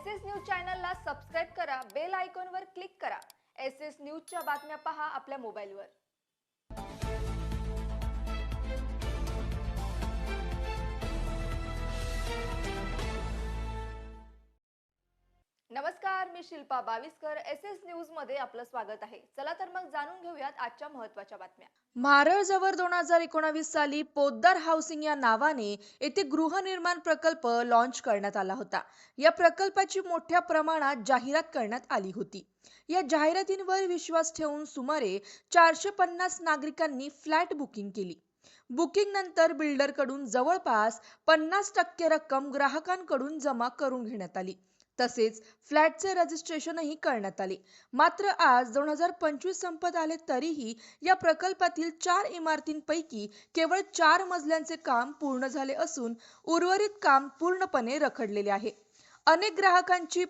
S news चॅनलला subscribe करा, bell आयकॉनवर क्लिक करा। एस न्यूजच्या बातम्या पहा आपल्या मोबाईलवर। नमस्कार, मी शिल्पा बाविस्कर। एस न्यूज मध्ये आपलं स्वागत आहे। चला तर मग जाणून घेऊयात आजच्या महत्त्वाच्या बातम्या। मारळजवळ 2019 साली पोद्दार हाऊसिंग या नावाने येथे गृहनिर्माण प्रकल्प लॉन्च करण्यात आला होता। या प्रकल्पाची मोठ्या प्रमाणात जाहिरात करण्यात आली होती। या जाहिरातींवर विश्वास ठेवून सुमारे 450 नागरिकांनी फ्लॅट बुकिंग केली। बुकिंग नंतर बिल्डरकडून जवळपास 50% रक्कम ग्राहकांकडून जमा करून घेण्यात आली। तसेच फ्लॅटचे रजिस्ट्रेशनही करण्यात आले। मात्र आज 2025 संपत आले तरीही या प्रकल्पातील 4 इमारतींपैकी केवळ 4 मजल्यांचे काम पूर्ण झाले असून उर्वरित काम पूर्णपणे रखडलेले आहे। अनेक ग्राहकांची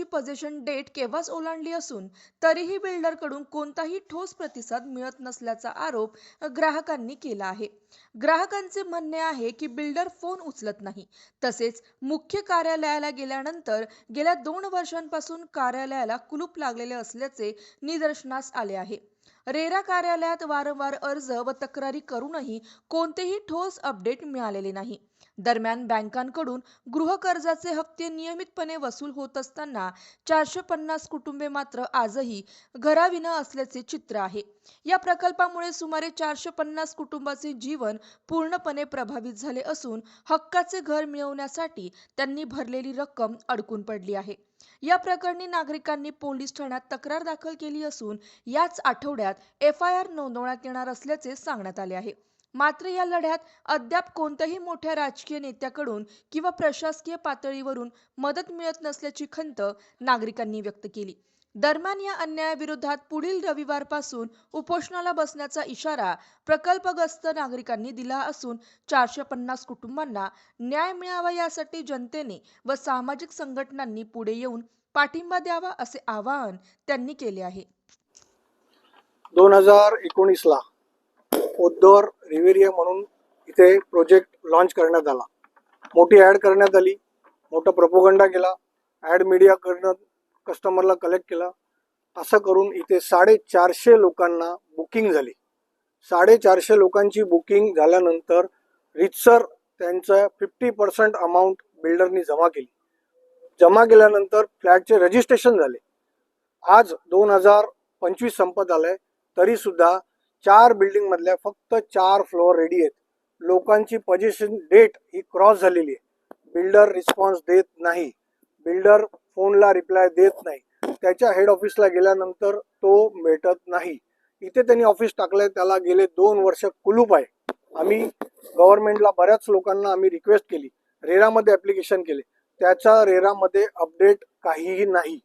पोझिशन डेट केव्हाच ओलांडली असून तरीही बिल्डरकडून कोणताही ठोस प्रतिसाद मिळत नसल्याचा आरोप ग्राहकांनी केला आहे। ग्राहकांचे म्हणणे आहे की बिल्डर फोन उचलत नाही। तसेच मुख्य कार्यालयाला गेल्यानंतर गेल्या 2 वर्षांपासून कार्यालयाला कुलूप लागलेले असल्याचे निदर्शनास आले आहे। रेरा कार्यालयात वारंवार अर्ज व तक्रारी करूनही कोणतेही ठोस अपडेट मिळालेले नाही। दरम्यान बँकांकडून गृहकर्जाचे हप्ते नियमितपणे वसूल होत असताना 450 कुटुंबे मात्र आजही घराविना असल्याचे चित्र आहे। या प्रकल्पामुळे सुमारे 450 कुटुंबाचे जीवन पूर्णपणे प्रभावित झाले असून हक्काचे घर मिळवण्यासाठी त्यांनी भरलेली रक्कम अडकून पडली आहे। या प्रकरणी नागरिकांनी पोलीस ठाण्यात तक्रार दाखल केली असून याच आठवड्यात FIR नोंदवण्यात येणार असल्याचे सांगण्यात आले आहे। मात्र या लढ्यात अद्याप कोणत्याही मोठ्या राजकीय नेत्याकडून किंवा प्रशासकीय पातळीवरून मदत मिळत नसल्याची खंत नागरिकांनी व्यक्त केली। दरम्यान या अन्यायाविरोधात पुढील रविवारपासून उपोषणाला बसण्याचा इशारा प्रकल्पग्रस्त नागरिकांनी दिला असून 450 कुटुंबांना न्याय मिळावा यासाठी जनतेने व सामाजिक संघटनांनी पुढे येऊन पाठिंबा द्यावा असे आवाहन त्यांनी केले आहे। 2019 ला पोद्दार रिव्हेरिया म्हणून इथे प्रोजेक्ट लॉन्च करण्यात आला। मोठी ॲड करण्यात आली, मोठा प्रोपोगंडा केला, ॲड मीडिया करणं, कस्टमरला कलेक्ट केला। असं करून इथे 450 लोकांना बुकिंग झाली। 450 लोकांची बुकिंग झाल्यानंतर रितसर त्यांचं 50% अमाऊंट बिल्डरनी जमा केली। जमा केल्यानंतर फ्लॅटचे रजिस्ट्रेशन झाले। आज 2025 संपत आलंय तरी सुद्धा 4 बिल्डिंग मधल्या फक्त 4 फ्लोअर रेडी आहेत। लोकांची पोझिशन डेट ही क्रॉस झालेली आहे। बिल्डर रिस्पॉन्स देत नाही, बिल्डर फोनला रिप्लाय देत नाही। त्याच्या हेड ऑफिसला गेल्यानंतर तो भेटत नाही। इथे त्यांनी ऑफिस टाकलंय, त्याला गेले 2 वर्ष कुलूप आहे। आम्ही गव्हर्नमेंटला बऱ्याच लोकांना आम्ही रिक्वेस्ट केली, रेरामध्ये ॲप्लिकेशन केले, त्याचा रेरामध्ये अपडेट काहीही नाही।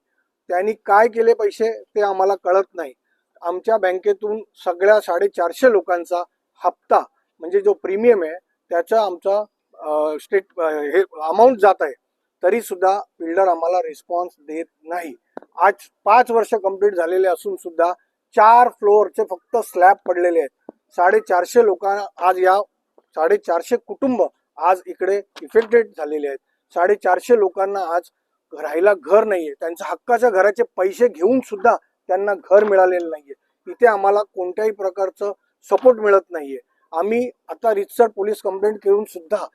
त्यांनी काय केले पैसे ते आम्हाला कळत नाही। आमच्या बँकेतून सगळ्या 450 लोकांचा हप्ता म्हणजे जो प्रीमियम आहे त्याचा आमचा हे अमाऊंट जात आहे, तरी सुद्धा बिल्डर आम्हाला रिस्पॉन्स देत नाही। आज 5 वर्ष कंप्लीट झालेले असून सुद्धा 4 फ्लोअरचे फक्त स्लॅब पडलेले आहेत। 450 लोकांना आज या 450 कुटुंब आज इकडे इफेक्टेड झालेले आहेत। 450 लोकांना आज राहायला घर नाहीये। त्यांच्या हक्काच्या घराचे पैसे घेऊन सुद्धा त्यांना घर मिळालेलं नाहीये। इथे आम्हाला कोणत्याही प्रकारचं सपोर्ट मिळत नाहीये। आम्ही आता रितसर पोलीस कंप्लेंट करून सुद्धा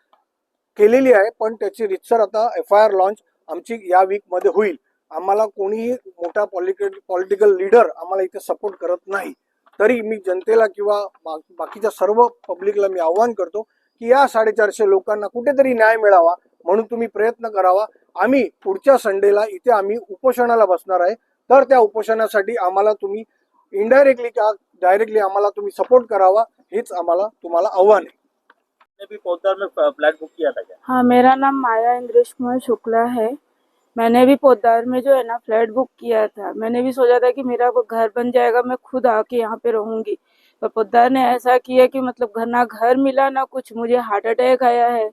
केलेली आहे, पण त्याची रितसर आता FIR लॉन्च आमची या वीक मध्ये होईल। आम्हाला कोणीही मोठा पॉलिटिकल लीडर आम्हाला इथे सपोर्ट करत नाही। तरी मी जनतेला किंवा बाकीच्या सर्व पब्लिकला मी आवाहन करतो की या 450 लोकांना कुठेतरी न्याय मिळावा म्हणून तुम्ही प्रयत्न करावा। आम्ही पुढच्या संडेला इथे आम्ही उपोषणाला बसणार आहे, तर त्या उपोषणासाठी आम्हाला तुम्ही इनडायरेक्टली का डायरेक्टली आम्हाला तुम्ही सपोर्ट करावा, हेच आम्हाला तुम्हाला आव्हान आहे। भी पोद्दार में फ्लैट बुक किया था क्या? हाँ, मेरा नाम माया इंद्रेश कुमार शुक्ला है। मैंने भी पोद्दार में जो है ना फ्लैट बुक किया था। मैंने भी सोचा था कि मेरा वो घर बन जाएगा, मैं खुद आके यहाँ पे रहूंगी, पर पोद्दार ने ऐसा किया कि मतलब ना घर मिला ना कुछ, मुझे हार्ट अटैक आया है।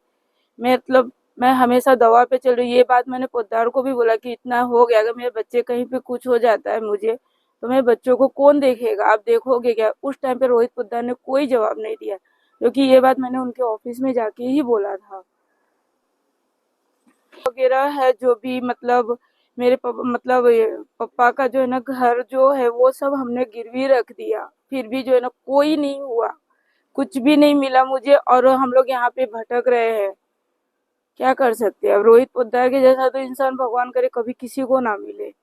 मैं हमेशा दवा पे चल रही। ये बात मैंने पोद्दार को भी बोला कि इतना हो गया, अगर मेरे बच्चे कहीं पे कुछ हो जाता है मुझे, तो मेरे बच्चों को कौन देखेगा, आप देखोगे क्या? उस टाइम पे रोहित पोद्दार ने कोई जवाब नहीं दिया, क्योंकि ये बात मैंने उनके ऑफिस में जाके ही बोला था। वगैरह है जो भी मतलब मेरे मतलब ये पापा का जो है ना घर जो है वो सब हमने गिरवी रख दिया, फिर भी जो है ना कोई नहीं हुआ, कुछ भी नहीं मिला मुझे और हम लोग यहाँ पे भटक रहे हैं। क्या कर सकते हैं अब, रोहित पोद्दार के जैसा तो इंसान भगवान करे कभी किसी को ना मिले।